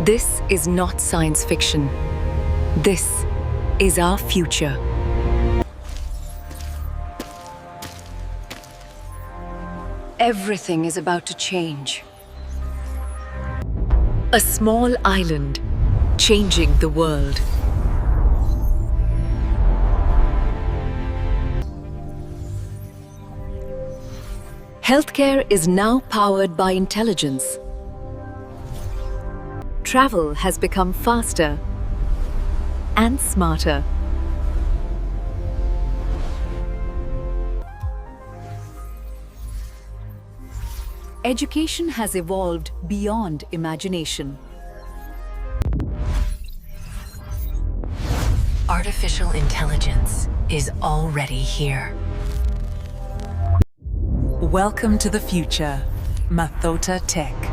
This is not science fiction. This is our future. Everything is about to change. A small island changing the world. Healthcare is now powered by intelligence. Travel has become faster and smarter. Education has evolved beyond imagination. Artificial intelligence is already here. Welcome to the future, Mathota Tech.